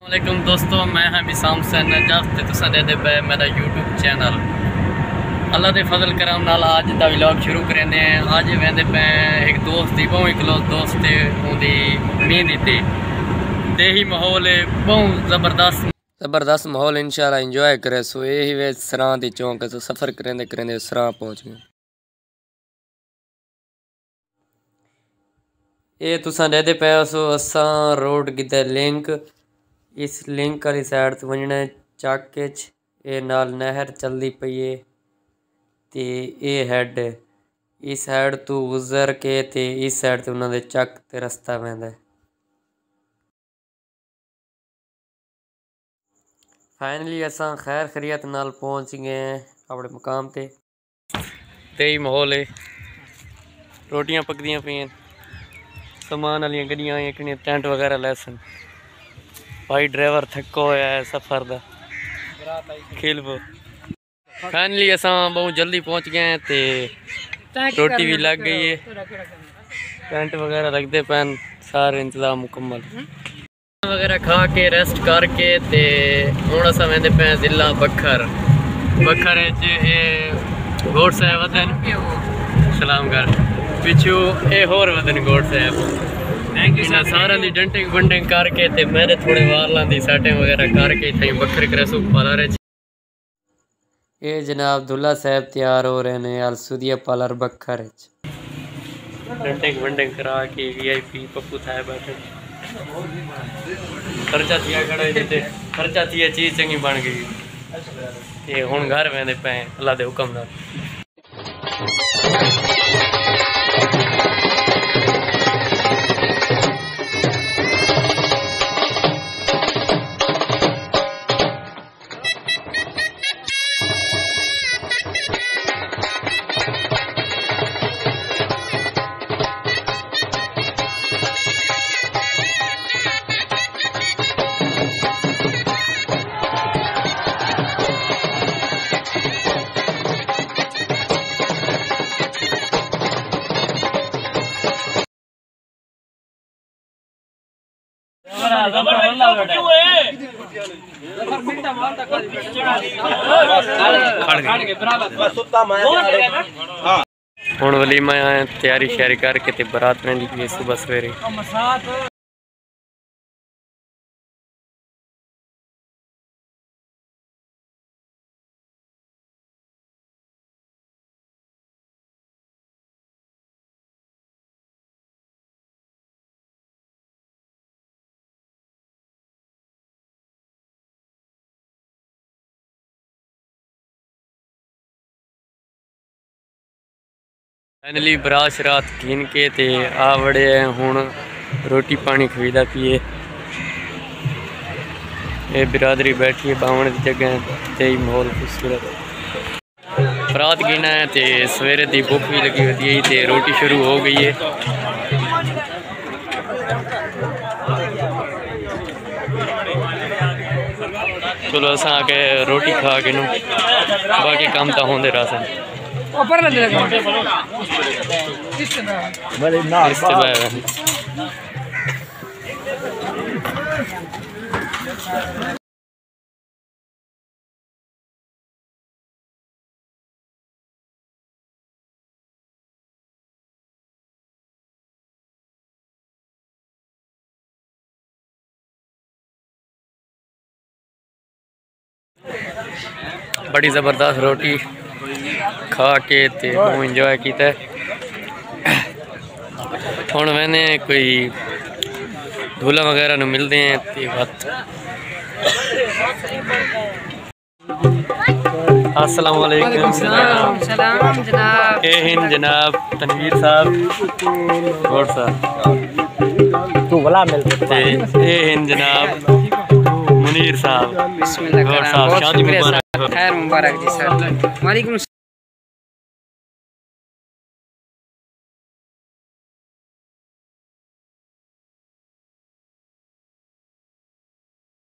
वालेकुम दोस्तों, मैं हाँ विसाम हुसैन नजाफ ते तुसां दे पे मेरा यूट्यूब चैनल। अल्लाह दे फजल करम नाल आज दा व्लॉग शुरू करेंदे हैं। आज वेंदे पे एक दोस्त दी बहुत इकलौत दोस्त है उनदी मेहंदी ते देही माहौल है बहुत ज़बरदस्त माहौल इंशाल्लाह एंजॉय करे। सो यही वे सरां दी चौंक सो सफ़र करेंदे सरां पहुँच गए। ये तुसां दे पे सो असां रोड गिते लिंक इस लिंक वाली साइड तो वजना चक ये नाल नहर चलती पई है ते ये हैड इस साइड तो गुजर के ते इस साइड तो उन्होंने चक ते रस्ता पैंदा है। फाइनली असां खैर खरियत नाल पहुंच गए हैं अपने मुकाम ते ही माहौल है। रोटियां पकदियां पियां, सामान वाली गड्डियां आईयां, कि टेंट वगैरह लैसन। भाई ड्राइवर थक्को होया है सफ़र दा खिलबो। फाइनली असां बहुत जल्दी पहुंच गए हैं ते रोटी भी लग गई है, टेंट वगैरह लगते पैन, सारे इंतजाम मुकम्मल वगैरह खा के रेस्ट करके ते हुण असां वेंदे पे जिला बखर घोड़ साहब वतन सलाम कर पिछू ये होर वतन घोड़ साहब सारा दी डंटिंग बंटिंग करके ते मेरे थोड़े वालां दी सेटिंग वगैरह करके इत्थे बखर करसू पार्लर। ये जनाब दुल्ला साहब तैयार हो रहे हैं अलसुदिया पार्लर बखर डंटिंग बंटिंग करा के VIP पप्पू था बैठे खर्चा थिया खड़ा देते खर्चा थिया चीज चंगी बन गई ते हुण घर वेंदे पे अल्लाह दे हुक्म नाल। हुण वलीमा तैयारी श्यारी करके ते बारात वेंदी पई सुबह सवेरे। फाइनली बरात शरात कीन के ते आ बड़े हुण रोटी पानी खवीदा पिए। ये बिरादरी बैठी है बावण की जगह ते ही माहौल खूबसूरत बरात गिना है ते सवेरे दी भुख भी लगी होती है ते रोटी शुरू हो गई है। चलो अस आके रोटी खा के बाकी काम तो होंदे रह बड़ी ज़बरदस्त रोटी खा के ते इंजॉय किया। हुण मैंने कोई दूल्हा वगैरह नूं मिलते हैं ते बात। अस्सलाम वालेकुम सलाम जनाब। ये हिंद जनाब तनवीर साहब गौड़ साहब तू भला मिलते ये हिंद जनाब मुनीर साहब गौड़ साहब शादी मुबारक खैर मुबारक जी सर। वालेकुम